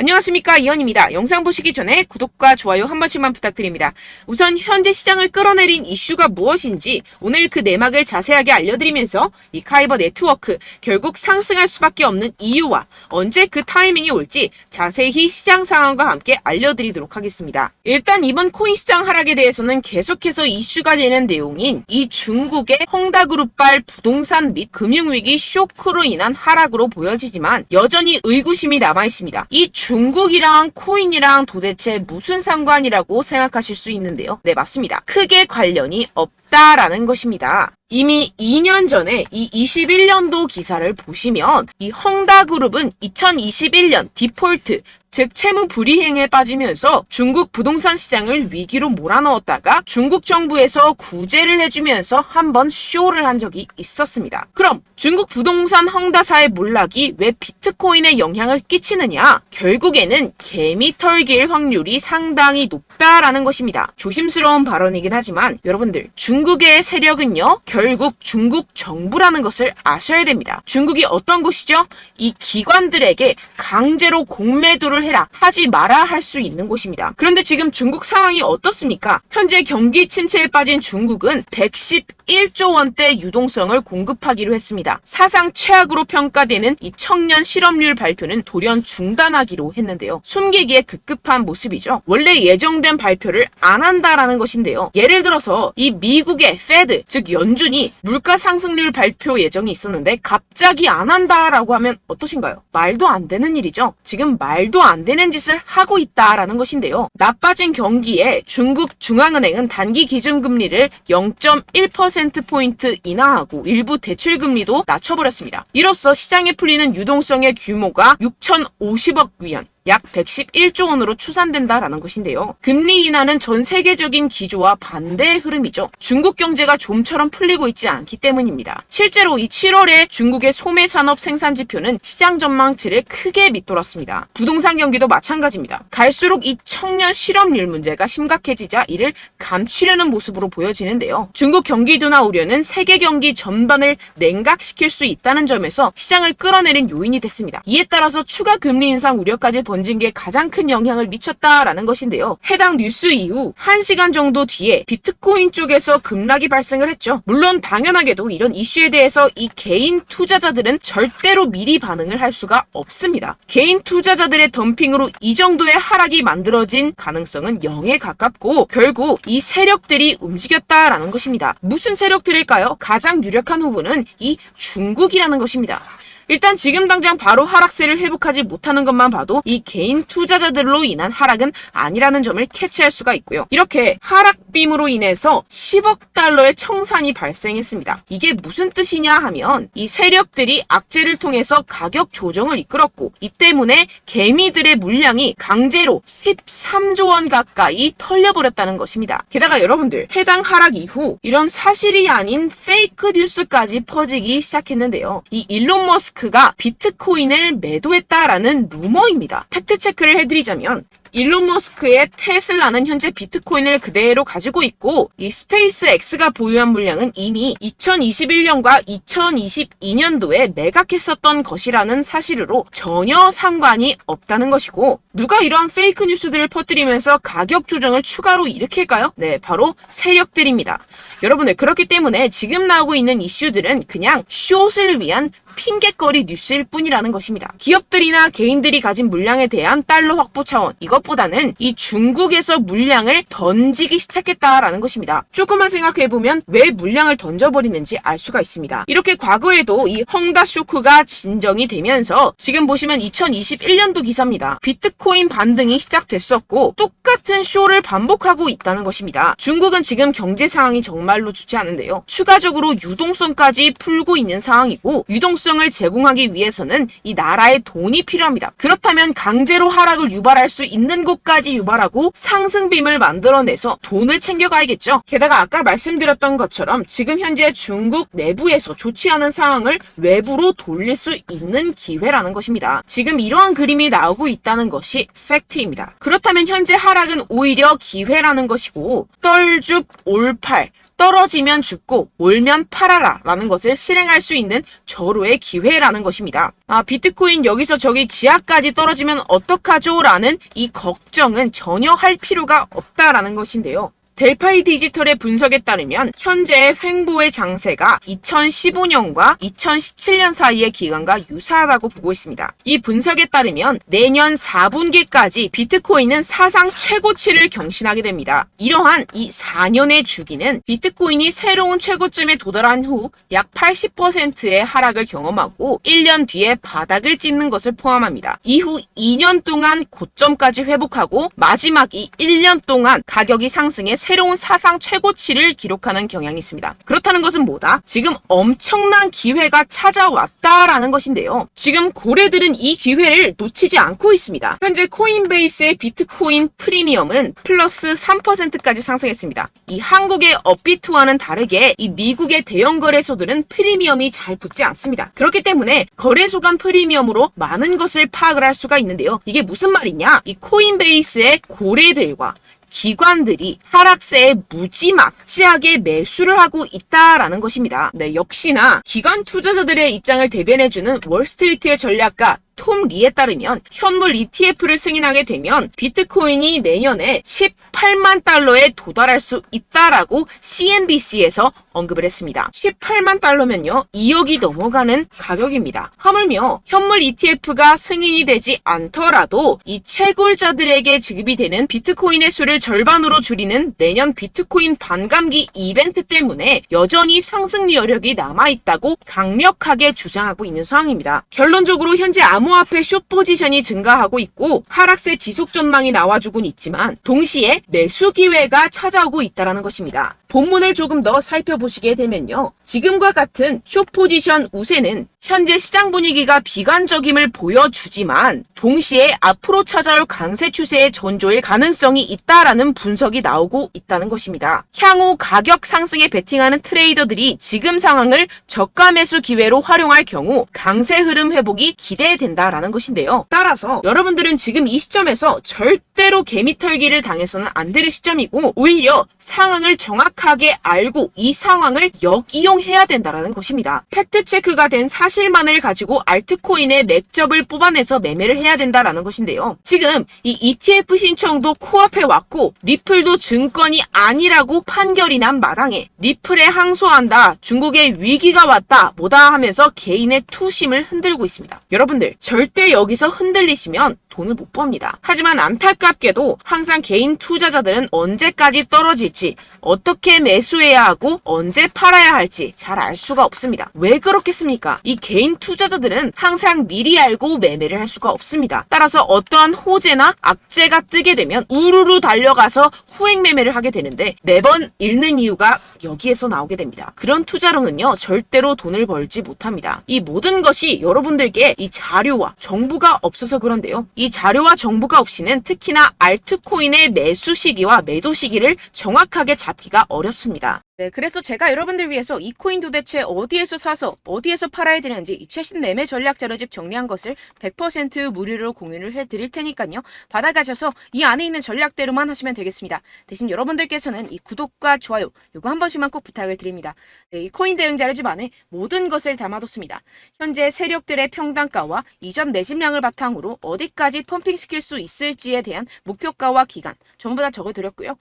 안녕하십니까, 이현입니다. 영상 보시기 전에 구독과 좋아요 한 번씩만 부탁드립니다. 우선 현재 시장을 끌어내린 이슈가 무엇인지 오늘 그 내막을 자세하게 알려드리면서 이 카이버 네트워크 결국 상승할 수밖에 없는 이유와 언제 그 타이밍이 올지 자세히 시장 상황과 함께 알려드리도록 하겠습니다. 일단 이번 코인 시장 하락에 대해서는 계속해서 이슈가 되는 내용인 이 중국의 헝다그룹발 부동산 및 금융위기 쇼크로 인한 하락으로 보여지지만 여전히 의구심이 남아있습니다. 이 중국이랑 코인이랑 도대체 무슨 상관이라고 생각하실 수 있는데요. 네, 맞습니다. 크게 관련이 없다라는 것입니다. 이미 2년 전에 이 21년도 기사를 보시면 이 헝다그룹은 2021년 디폴트, 즉 채무 불이행에 빠지면서 중국 부동산 시장을 위기로 몰아넣었다가 중국 정부에서 구제를 해주면서 한번 쇼를 한 적이 있었습니다. 그럼 중국 부동산 헝다사의 몰락이 왜 비트코인에 영향을 끼치느냐? 결국에는 개미 털길 확률이 상당히 높다라는 것입니다. 조심스러운 발언이긴 하지만 여러분들, 중국의 세력은요, 결국 중국 정부라는 것을 아셔야 됩니다. 중국이 어떤 곳이죠? 이 기관들에게 강제로 공매도를 해라, 하지 마라 할 수 있는 곳입니다. 그런데 지금 중국 상황이 어떻습니까? 현재 경기 침체에 빠진 중국은 111조 원대 유동성을 공급하기로 했습니다. 사상 최악으로 평가되는 이 청년 실업률 발표는 돌연 중단하기로 했는데요. 숨기기에 급급한 모습이죠. 원래 예정된 발표를 안 한다라는 것인데요. 예를 들어서 이 미국의 페드, 즉 연준이 물가 상승률 발표 예정이 있었는데 갑자기 안 한다라고 하면 어떠신가요? 말도 안 되는 일이죠. 지금 말도 안 되는 짓을 하고 있다라는 것인데요. 나빠진 경기에 중국 중앙은행은 단기 기준금리를 0.1%포인트 인하하고 일부 대출금리도 낮춰버렸습니다. 이로써 시장에 풀리는 유동성의 규모가 6,050억 위안, 약 111조 원으로 추산된다라는 것인데요. 금리 인하는 전 세계적인 기조와 반대의 흐름이죠. 중국 경제가 좀처럼 풀리고 있지 않기 때문입니다. 실제로 이 7월에 중국의 소매 산업 생산 지표는 시장 전망치를 크게 밑돌았습니다. 부동산 경기도 마찬가지입니다. 갈수록 이 청년 실업률 문제가 심각해지자 이를 감추려는 모습으로 보여지는데요. 중국 경기 둔화 우려는 세계 경기 전반을 냉각시킬 수 있다는 점에서 시장을 끌어내린 요인이 됐습니다. 이에 따라서 추가 금리 인상 우려까지 번진 게 가장 큰 영향을 미쳤다라는 것인데요. 해당 뉴스 이후 1시간 정도 뒤에 비트코인 쪽에서 급락이 발생을 했죠. 물론 당연하게도 이런 이슈에 대해서 이 개인 투자자들은 절대로 미리 반응을 할 수가 없습니다. 개인 투자자들의 덤핑으로 이 정도의 하락이 만들어진 가능성은 0에 가깝고 결국 이 세력들이 움직였다라는 것입니다. 무슨 세력들일까요? 가장 유력한 후보는 이 중국이라는 것입니다. 일단 지금 당장 바로 하락세를 회복하지 못하는 것만 봐도 이 개인 투자자들로 인한 하락은 아니라는 점을 캐치할 수가 있고요. 이렇게 하락빔으로 인해서 10억 달러의 청산이 발생했습니다. 이게 무슨 뜻이냐 하면 이 세력들이 악재를 통해서 가격 조정을 이끌었고 이 때문에 개미들의 물량이 강제로 13조 원 가까이 털려버렸다는 것입니다. 게다가 여러분들, 해당 하락 이후 이런 사실이 아닌 페이크 뉴스까지 퍼지기 시작했는데요. 이 일론 머스크가 비트코인을 매도했다라는 루머입니다. 팩트 체크를 해드리자면 일론 머스크의 테슬라는 현재 비트코인을 그대로 가지고 있고 이 스페이스 X가 보유한 물량은 이미 2021년과 2022년도에 매각했었던 것이라는 사실으로 전혀 상관이 없다는 것이고, 누가 이러한 페이크 뉴스들을 퍼뜨리면서 가격 조정을 추가로 일으킬까요? 네, 바로 세력들입니다. 여러분들, 그렇기 때문에 지금 나오고 있는 이슈들은 그냥 숏을 위한 핑계거리 뉴스일 뿐이라는 것입니다. 기업들이나 개인들이 가진 물량에 대한 달러 확보 차원, 이것보다는 이 중국에서 물량을 던지기 시작했다라는 것입니다. 조금만 생각해보면 왜 물량을 던져버리는지 알 수가 있습니다. 이렇게 과거에도 이 헝다 쇼크가 진정이 되면서 지금 보시면 2021년도 기사입니다. 비트코인 반등이 시작됐었고 똑같은 쇼를 반복하고 있다는 것입니다. 중국은 지금 경제 상황이 정말로 좋지 않은데요. 추가적으로 유동성까지 풀고 있는 상황이고, 유동성을 제공하기 위해서는 이 나라의 돈이 필요합니다. 그렇다면 강제로 하락을 유발할 수 있는 곳까지 유발하고 상승빔을 만들어내서 돈을 챙겨가야겠죠. 게다가 아까 말씀드렸던 것처럼 지금 현재 중국 내부에서 좋지 않은 상황을 외부로 돌릴 수 있는 기회라는 것입니다. 지금 이러한 그림이 나오고 있다는 것이 팩트입니다. 그렇다면 현재 하락은 오히려 기회라는 것이고, 떨줍 올팔, 떨어지면 죽고 올면 팔아라 라는 것을 실행할 수 있는 절호의 기회라는 것입니다. 비트코인 여기서 저기 지하까지 떨어지면 어떡하죠? 라는 이 걱정은 전혀 할 필요가 없다라는 것인데요. 델파이 디지털의 분석에 따르면 현재의 횡보의 장세가 2015년과 2017년 사이의 기간과 유사하다고 보고 있습니다. 이 분석에 따르면 내년 4분기까지 비트코인은 사상 최고치를 경신하게 됩니다. 이러한 이 4년의 주기는 비트코인이 새로운 최고점에 도달한 후 약 80%의 하락을 경험하고 1년 뒤에 바닥을 찍는 것을 포함합니다. 이후 2년 동안 고점까지 회복하고 마지막 이 1년 동안 가격이 상승해 새로운 사상 최고치를 기록하는 경향이 있습니다. 그렇다는 것은 뭐다? 지금 엄청난 기회가 찾아왔다라는 것인데요. 지금 고래들은 이 기회를 놓치지 않고 있습니다. 현재 코인베이스의 비트코인 프리미엄은 플러스 3%까지 상승했습니다. 이 한국의 업비트와는 다르게 이 미국의 대형 거래소들은 프리미엄이 잘 붙지 않습니다. 그렇기 때문에 거래소 간 프리미엄으로 많은 것을 파악을 할 수가 있는데요. 이게 무슨 말이냐? 이 코인베이스의 고래들과 기관들이 하락세에 무지막지하게 매수를 하고 있다라는 것입니다. 네, 역시나 기관 투자자들의 입장을 대변해주는 월스트리트의 전략가 톰 리에 따르면 현물 ETF를 승인하게 되면 비트코인이 내년에 18만 달러에 도달할 수 있다라고 CNBC에서 언급을 했습니다. 18만 달러면요 2억이 넘어가는 가격입니다. 하물며 현물 ETF가 승인이 되지 않더라도 이 채굴자들에게 지급이 되는 비트코인의 수를 절반으로 줄이는 내년 비트코인 반감기 이벤트 때문에 여전히 상승 여력이 남아있다고 강력하게 주장하고 있는 상황입니다. 결론적으로 현재 암호화폐 숏 포지션이 증가하고 있고 하락세 지속 전망이 나와주곤 있지만 동시에 매수 기회가 찾아오고 있다는 것입니다. 본문을 조금 더 살펴보시게 되면요. 지금과 같은 숏 포지션 우세는 현재 시장 분위기가 비관적임을 보여주지만 동시에 앞으로 찾아올 강세 추세의 전조일 가능성이 있다라는 분석이 나오고 있다는 것입니다. 향후 가격 상승에 베팅하는 트레이더들이 지금 상황을 저가 매수 기회로 활용할 경우 강세 흐름 회복이 기대된다라는 것인데요. 따라서 여러분들은 지금 이 시점에서 절대로 개미털기를 당해서는 안 될 시점이고 오히려 상황을 정확하게 알고 이 상황을 역이용해야 된다라는 것입니다. 팩트체크가 된 사실만을 가지고 알트코인의 맥접을 뽑아내서 매매를 해야 된다라는 것인데요. 지금 이 ETF 신청도 코앞에 왔고 리플도 증권이 아니라고 판결이 난 마당에 리플에 항소한다, 중국의 위기가 왔다 뭐다 하면서 개인의 투심을 흔들고 있습니다. 여러분들 절대 여기서 흔들리시면 돈을 못 법니다. 하지만 안타깝게도 항상 개인 투자자들은 언제까지 떨어질지, 어떻게 매수해야 하고 언제 팔아야 할지 잘 알 수가 없습니다. 왜 그렇겠습니까? 이 개인 투자자들은 항상 미리 알고 매매를 할 수가 없습니다. 따라서 어떠한 호재나 악재가 뜨게 되면 우르르 달려가서 후행 매매를 하게 되는데 매번 잃는 이유가 여기에서 나오게 됩니다. 그런 투자로는요 절대로 돈을 벌지 못합니다. 이 모든 것이 여러분들께 이 자료와 정보가 없어서 그런데요. 이 자료와 정보가 없이는 특히나 알트코인의 매수 시기와 매도 시기를 정확하게 잡기가 어렵습니다. 네, 그래서 제가 여러분들 위해서 이 코인 도대체 어디에서 사서 어디에서 팔아야 되는지 이 최신 매매 전략 자료집 정리한 것을 100% 무료로 공유를 해드릴 테니까요. 받아가셔서 이 안에 있는 전략대로만 하시면 되겠습니다. 대신 여러분들께서는 이 구독과 좋아요 요거 한 번씩만 꼭 부탁을 드립니다. 네, 이 코인 대응 자료집 안에 모든 것을 담아뒀습니다. 현재 세력들의 평단가와 이점 내집량을 바탕으로 어디까지 펌핑시킬 수 있을지에 대한 목표가와 기간 전부 다 적어드렸고요.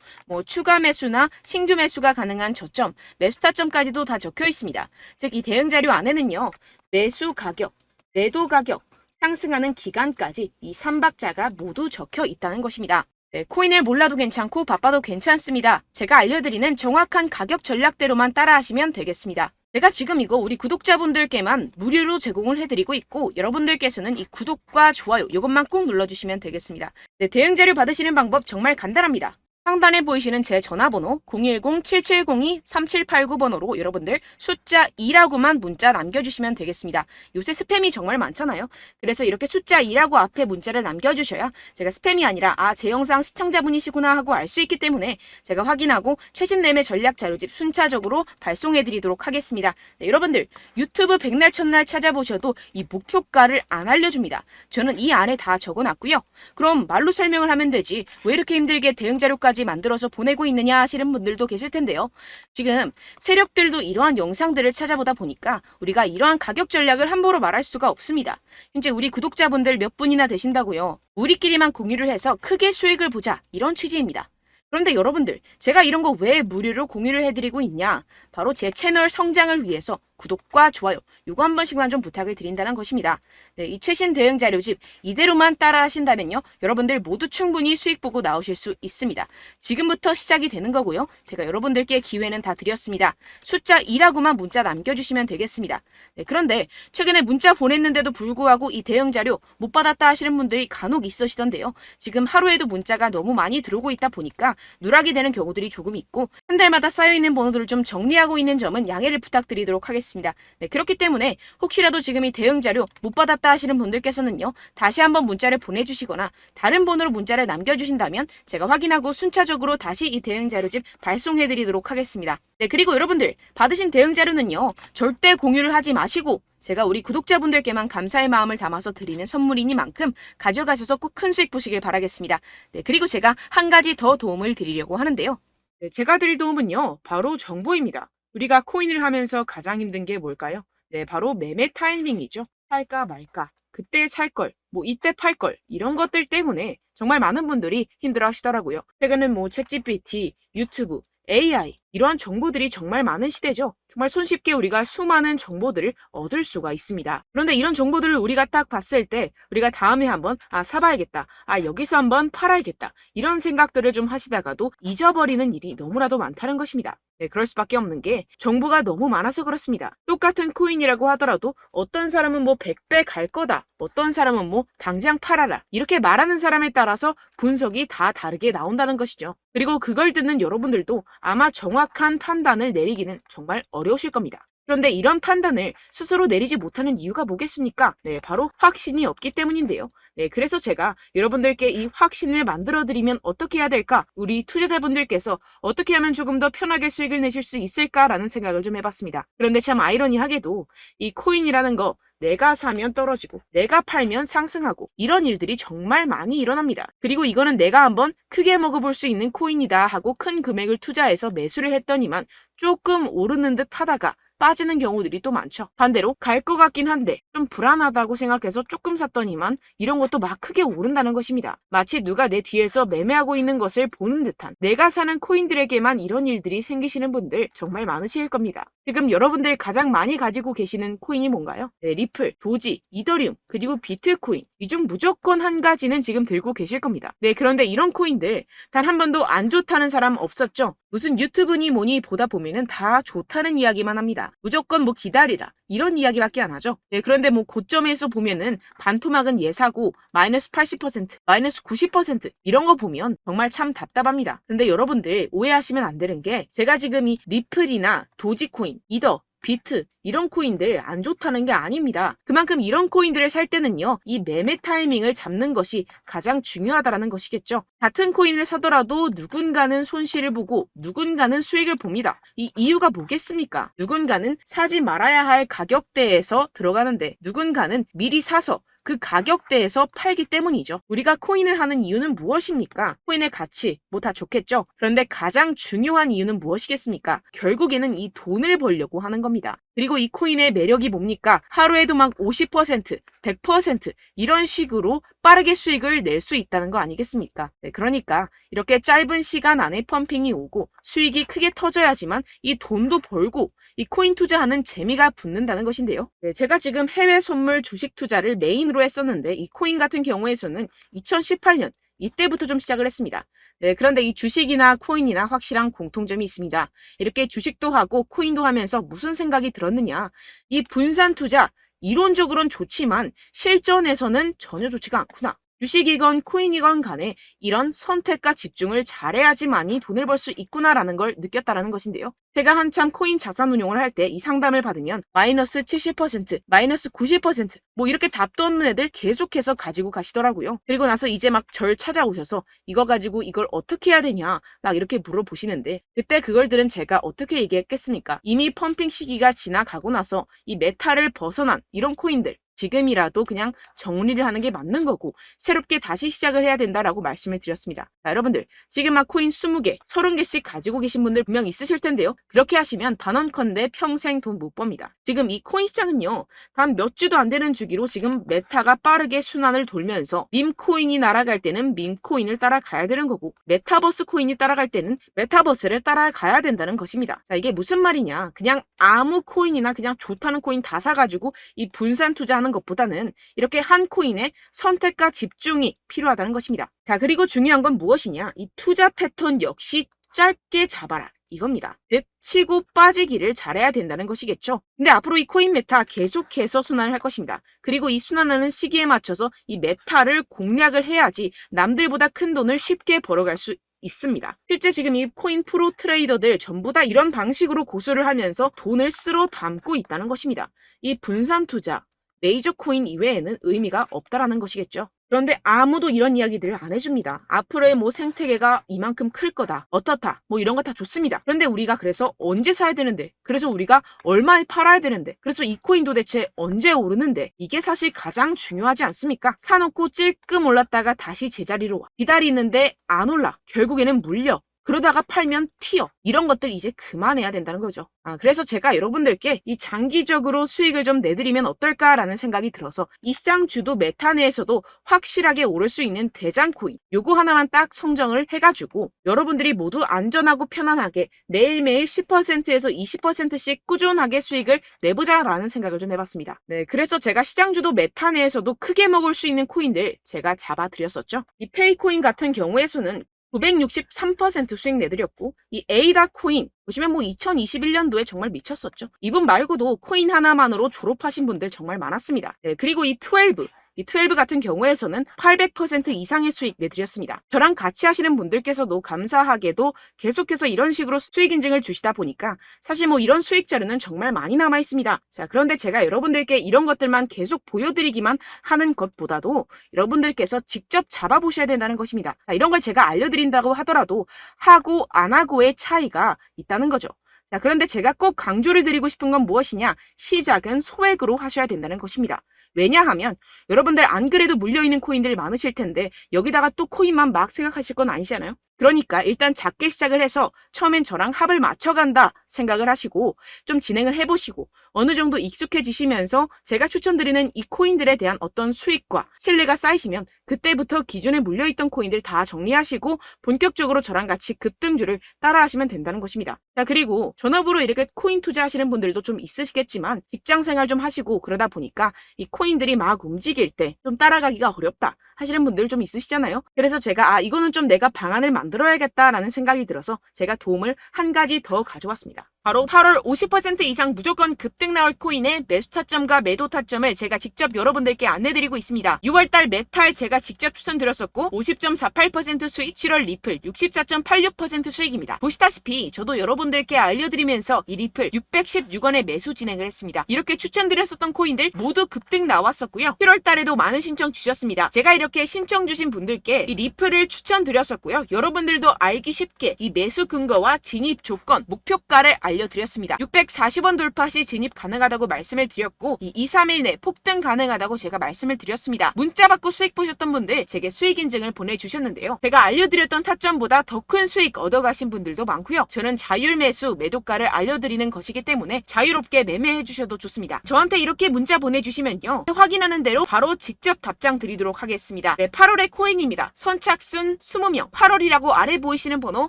추가 매수나 신규 매수가 가능한 저점, 매수 타점까지도 다 적혀 있습니다. 즉 이 대응 자료 안에는요. 매수 가격, 매도 가격, 상승하는 기간까지 이 3박자가 모두 적혀 있다는 것입니다. 네, 코인을 몰라도 괜찮고 바빠도 괜찮습니다. 제가 알려드리는 정확한 가격 전략대로만 따라하시면 되겠습니다. 제가 지금 이거 우리 구독자분들께만 무료로 제공을 해드리고 있고 여러분들께서는 이 구독과 좋아요 이것만 꼭 눌러주시면 되겠습니다. 네, 대응 자료 받으시는 방법 정말 간단합니다. 상단에 보이시는 제 전화번호 010-7702-3789번호로 여러분들 숫자 2라고만 문자 남겨주시면 되겠습니다. 요새 스팸이 정말 많잖아요. 그래서 이렇게 숫자 2라고 앞에 문자를 남겨주셔야 제가 스팸이 아니라 제 영상 시청자분이시구나 하고 알 수 있기 때문에 제가 확인하고 최신 매매 전략 자료집 순차적으로 발송해드리도록 하겠습니다. 네, 여러분들 유튜브 백날 첫날 찾아보셔도 이 목표가를 안 알려줍니다. 저는 이 안에 다 적어놨고요. 그럼 말로 설명을 하면 되지 왜 이렇게 힘들게 대응 자료까지 이렇게까지 만들어서 보내고 있느냐 하시는 분들도 계실 텐데요. 지금 세력들도 이러한 영상들을 찾아보다 보니까 우리가 이러한 가격 전략을 함부로 말할 수가 없습니다. 현재 우리 구독자분들 몇 분이나 되신다고요. 우리끼리만 공유를 해서 크게 수익을 보자, 이런 취지입니다. 그런데 여러분들, 제가 이런 거 왜 무료로 공유를 해드리고 있냐? 바로 제 채널 성장을 위해서 구독과 좋아요, 요거 한 번씩만 좀 부탁을 드린다는 것입니다. 네, 이 최신 대응 자료집 이대로만 따라 하신다면요, 여러분들 모두 충분히 수익 보고 나오실 수 있습니다. 지금부터 시작이 되는 거고요. 제가 여러분들께 기회는 다 드렸습니다. 숫자 2라고만 문자 남겨주시면 되겠습니다. 네, 그런데 최근에 문자 보냈는데도 불구하고 이 대응 자료 못 받았다 하시는 분들이 간혹 있으시던데요. 지금 하루에도 문자가 너무 많이 들어오고 있다 보니까 누락이 되는 경우들이 조금 있고, 한 달마다 쌓여있는 번호들을 좀 정리하고 있는 점은 양해를 부탁드리도록 하겠습니다. 네, 그렇기 때문에 혹시라도 지금 이 대응 자료 못 받았다 하시는 분들께서는요, 다시 한번 문자를 보내주시거나 다른 번호로 문자를 남겨주신다면 제가 확인하고 순차적으로 다시 이 대응 자료집 발송해드리도록 하겠습니다. 네, 그리고 여러분들 받으신 대응 자료는요, 절대 공유를 하지 마시고 제가 우리 구독자분들께만 감사의 마음을 담아서 드리는 선물이니만큼 가져가셔서 꼭 큰 수익 보시길 바라겠습니다. 네, 그리고 제가 한 가지 더 도움을 드리려고 하는데요. 네, 제가 드릴 도움은요, 바로 정보입니다. 우리가 코인을 하면서 가장 힘든 게 뭘까요? 네, 바로 매매 타이밍이죠. 살까 말까, 그때 살 걸, 뭐 이때 팔 걸, 이런 것들 때문에 정말 많은 분들이 힘들어 하시더라고요. 최근은 뭐 챗GPT, 유튜브, AI, 이러한 정보들이 정말 많은 시대죠. 정말 손쉽게 우리가 수많은 정보들을 얻을 수가 있습니다. 그런데 이런 정보들을 우리가 딱 봤을 때 우리가 다음에 한번 사봐야겠다, 여기서 한번 팔아야겠다, 이런 생각들을 좀 하시다가도 잊어버리는 일이 너무나도 많다는 것입니다. 네, 그럴 수밖에 없는 게 정보가 너무 많아서 그렇습니다. 똑같은 코인이라고 하더라도 어떤 사람은 뭐 100배 갈 거다, 어떤 사람은 뭐 당장 팔아라, 이렇게 말하는 사람에 따라서 분석이 다 다르게 나온다는 것이죠. 그리고 그걸 듣는 여러분들도 아마 정확한 판단을 내리기는 정말 어려우실 겁니다. 그런데 이런 판단을 스스로 내리지 못하는 이유가 뭐겠습니까? 네, 바로 확신이 없기 때문인데요. 네, 그래서 제가 여러분들께 이 확신을 만들어드리면 어떻게 해야 될까? 우리 투자자분들께서 어떻게 하면 조금 더 편하게 수익을 내실 수 있을까라는 생각을 좀 해봤습니다. 그런데 참 아이러니하게도 이 코인이라는 거, 내가 사면 떨어지고 내가 팔면 상승하고, 이런 일들이 정말 많이 일어납니다. 그리고 이거는 내가 한번 크게 먹어볼 수 있는 코인이다 하고 큰 금액을 투자해서 매수를 했더니만 조금 오르는 듯 하다가 빠지는 경우들이 또 많죠. 반대로 갈 것 같긴 한데 좀 불안하다고 생각해서 조금 샀더니만 이런 것도 막 크게 오른다는 것입니다. 마치 누가 내 뒤에서 매매하고 있는 것을 보는 듯한, 내가 사는 코인들에게만 이런 일들이 생기시는 분들 정말 많으실 겁니다. 지금 여러분들 가장 많이 가지고 계시는 코인이 뭔가요? 네, 리플, 도지, 이더리움, 그리고 비트코인, 이 중 무조건 한 가지는 지금 들고 계실 겁니다. 네, 그런데 이런 코인들 단 한 번도 안 좋다는 사람 없었죠? 무슨 유튜브니 뭐니 보다 보면은 다 좋다는 이야기만 합니다. 무조건 뭐 기다리라, 이런 이야기밖에 안 하죠. 네, 그런데 뭐 고점에서 보면은 반토막은 예사고 마이너스 80%, 마이너스 90% 이런 거 보면 정말 참 답답합니다. 근데 여러분들 오해하시면 안 되는 게, 제가 지금 이 리플이나 도지코인, 이더, 비트, 이런 코인들 안 좋다는 게 아닙니다. 그만큼 이런 코인들을 살 때는요, 이 매매 타이밍을 잡는 것이 가장 중요하다는 것이겠죠. 같은 코인을 사더라도 누군가는 손실을 보고 누군가는 수익을 봅니다. 이 이유가 뭐겠습니까? 누군가는 사지 말아야 할 가격대에서 들어가는데 누군가는 미리 사서 그 가격대에서 팔기 때문이죠. 우리가 코인을 하는 이유는 무엇입니까? 코인의 가치, 뭐 다 좋겠죠. 그런데 가장 중요한 이유는 무엇이겠습니까? 결국에는 이 돈을 벌려고 하는 겁니다. 그리고 이 코인의 매력이 뭡니까? 하루에도 막 50%, 100% 이런 식으로 빠르게 수익을 낼 수 있다는 거 아니겠습니까? 네, 그러니까 이렇게 짧은 시간 안에 펌핑이 오고 수익이 크게 터져야지만 이 돈도 벌고 이 코인 투자하는 재미가 붙는다는 것인데요. 네, 제가 지금 해외 선물 주식 투자를 메인으로 했었는데 이 코인 같은 경우에서는 2018년 이때부터 좀 시작을 했습니다. 네, 그런데 이 주식이나 코인이나 확실한 공통점이 있습니다. 이렇게 주식도 하고 코인도 하면서 무슨 생각이 들었느냐? 이 분산 투자, 이론적으로는 좋지만 실전에서는 전혀 좋지가 않구나. 주식이건 코인이건 간에 이런 선택과 집중을 잘해야지만이 돈을 벌 수 있구나라는 걸 느꼈다라는 것인데요. 제가 한참 코인 자산 운용을 할 때 이 상담을 받으면 마이너스 70%, 마이너스 90%, 뭐 이렇게 답도 없는 애들 계속해서 가지고 가시더라고요. 그리고 나서 이제 막 절 찾아오셔서 이거 가지고 이걸 어떻게 해야 되냐 막 이렇게 물어보시는데, 그때 그걸 들은 제가 어떻게 얘기했겠습니까? 이미 펌핑 시기가 지나가고 나서 이 메타를 벗어난 이런 코인들, 지금이라도 그냥 정리를 하는 게 맞는 거고 새롭게 다시 시작을 해야 된다라고 말씀을 드렸습니다. 자, 여러분들 지금 막 코인 20개, 30개씩 가지고 계신 분들 분명 있으실 텐데요. 그렇게 하시면 단언컨대 평생 돈 못 법니다. 지금 이 코인 시장은요. 단 몇 주도 안 되는 주기로 지금 메타가 빠르게 순환을 돌면서 밈코인이 날아갈 때는 밈코인을 따라가야 되는 거고 메타버스 코인이 따라갈 때는 메타버스를 따라가야 된다는 것입니다. 자, 이게 무슨 말이냐. 그냥 아무 코인이나 그냥 좋다는 코인 다 사가지고 이 분산 투자하는 것보다는 이렇게 한 코인에 선택과 집중이 필요하다는 것입니다. 자, 그리고 중요한 건 무엇이냐. 이 투자 패턴 역시 짧게 잡아라. 이겁니다. 즉 치고 빠지기를 잘해야 된다는 것이겠죠. 근데 앞으로 이 코인 메타 계속해서 순환을 할 것입니다. 그리고 이 순환하는 시기에 맞춰서 이 메타를 공략을 해야지 남들보다 큰 돈을 쉽게 벌어갈 수 있습니다. 실제 지금 이 코인 프로 트레이더들 전부 다 이런 방식으로 고수를 하면서 돈을 쓸어 담고 있다는 것입니다. 이 분산 투자, 메이저 코인 이외에는 의미가 없다라는 것이겠죠. 그런데 아무도 이런 이야기들을 안 해줍니다. 앞으로의 뭐 생태계가 이만큼 클 거다. 어떻다. 뭐 이런 거 다 좋습니다. 그런데 우리가 그래서 언제 사야 되는데? 그래서 우리가 얼마에 팔아야 되는데? 그래서 이 코인도 대체 언제 오르는데? 이게 사실 가장 중요하지 않습니까? 사놓고 찔끔 올랐다가 다시 제자리로 와. 기다리는데 안 올라. 결국에는 물려. 그러다가 팔면 튀어. 이런 것들 이제 그만해야 된다는 거죠. 그래서 제가 여러분들께 이 장기적으로 수익을 좀 내드리면 어떨까라는 생각이 들어서 이 시장 주도 메타 내에서도 확실하게 오를 수 있는 대장 코인 요거 하나만 딱 선정을 해가지고 여러분들이 모두 안전하고 편안하게 매일매일 10%에서 20%씩 꾸준하게 수익을 내보자라는 생각을 좀 해봤습니다. 네, 그래서 제가 시장 주도 메타 내에서도 크게 먹을 수 있는 코인들 제가 잡아드렸었죠. 이 페이코인 같은 경우에서는 963% 수익 내드렸고 이 에이다 코인 보시면 뭐 2021년도에 정말 미쳤었죠. 이분 말고도 코인 하나만으로 졸업하신 분들 정말 많았습니다. 네, 그리고 이 12 같은 경우에서는 800% 이상의 수익 내드렸습니다. 저랑 같이 하시는 분들께서도 감사하게도 계속해서 이런 식으로 수익 인증을 주시다 보니까 사실 뭐 이런 수익 자료는 정말 많이 남아 있습니다. 자, 그런데 제가 여러분들께 이런 것들만 계속 보여드리기만 하는 것보다도 여러분들께서 직접 잡아보셔야 된다는 것입니다. 자, 이런 걸 제가 알려드린다고 하더라도 하고 안 하고의 차이가 있다는 거죠. 자, 그런데 제가 꼭 강조를 드리고 싶은 건 무엇이냐? 시작은 소액으로 하셔야 된다는 것입니다. 왜냐하면 여러분들 안 그래도 물려있는 코인들 많으실 텐데 여기다가 또 코인만 막 생각하실 건 아니잖아요. 그러니까 일단 작게 시작을 해서 처음엔 저랑 합을 맞춰간다 생각을 하시고 좀 진행을 해보시고 어느 정도 익숙해지시면서 제가 추천드리는 이 코인들에 대한 어떤 수익과 신뢰가 쌓이시면 그때부터 기존에 물려있던 코인들 다 정리하시고 본격적으로 저랑 같이 급등주를 따라하시면 된다는 것입니다. 자, 그리고 전업으로 이렇게 코인 투자하시는 분들도 좀 있으시겠지만 직장생활 좀 하시고 그러다 보니까 이 코인들이 막 움직일 때 좀 따라가기가 어렵다 하시는 분들 좀 있으시잖아요. 그래서 제가 이거는 좀 내가 방안을 만들어야겠다라는 생각이 들어서 제가 도움을 한 가지 더 가져왔습니다. 바로 8월 50% 이상 무조건 급등 나올 코인의 매수 타점과 매도 타점을 제가 직접 여러분들께 안내드리고 있습니다. 6월달 메탈 제가 직접 추천드렸었고 50.48% 수익, 7월 리플 64.86% 수익입니다. 보시다시피 저도 여러분들께 알려드리면서 이 리플 616원에 매수 진행을 했습니다. 이렇게 추천드렸었던 코인들 모두 급등 나왔었고요. 7월달에도 많은 신청 주셨습니다. 제가 이렇게 신청 주신 분들께 이 리플을 추천드렸었고요. 여러분들도 알기 쉽게 이 매수 근거와 진입 조건, 목표가를 알려드렸습니다. 640원 돌파 시 진입 가능하다고 말씀을 드렸고 이 2-3일 내 폭등 가능하다고 제가 말씀을 드렸습니다. 문자 받고 수익 보셨던 분들 제게 수익 인증을 보내주셨는데요. 제가 알려드렸던 타점보다 더 큰 수익 얻어가신 분들도 많고요. 저는 자율 매수 매도가를 알려드리는 것이기 때문에 자유롭게 매매해 주셔도 좋습니다. 저한테 이렇게 문자 보내주시면요. 확인하는 대로 바로 직접 답장 드리도록 하겠습니다. 네, 8월의 코인입니다. 선착순 20명 8월이라고 아래 보이시는 번호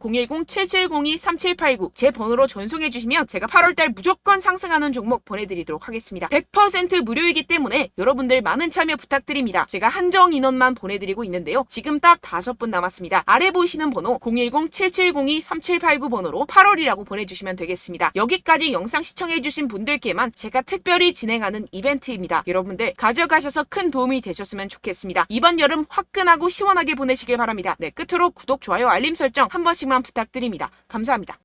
010-7702-3789 제 번호로 전송해 주시면 제가 8월달 무조건 상승하는 종목 보내드리도록 하겠습니다. 100% 무료이기 때문에 여러분들 많은 참여 부탁드립니다. 제가 한정 인원만 보내드리고 있는데요. 지금 딱 5분 남았습니다. 아래 보이시는 번호 010-7702-3789 번호로 8월이라고 보내주시면 되겠습니다. 여기까지 영상 시청해주신 분들께만 제가 특별히 진행하는 이벤트입니다. 여러분들 가져가셔서 큰 도움이 되셨으면 좋겠습니다. 이번 여름 화끈하고 시원하게 보내시길 바랍니다. 네, 끝으로 구독, 좋아요, 알림 설정 한 번씩만 부탁드립니다. 감사합니다.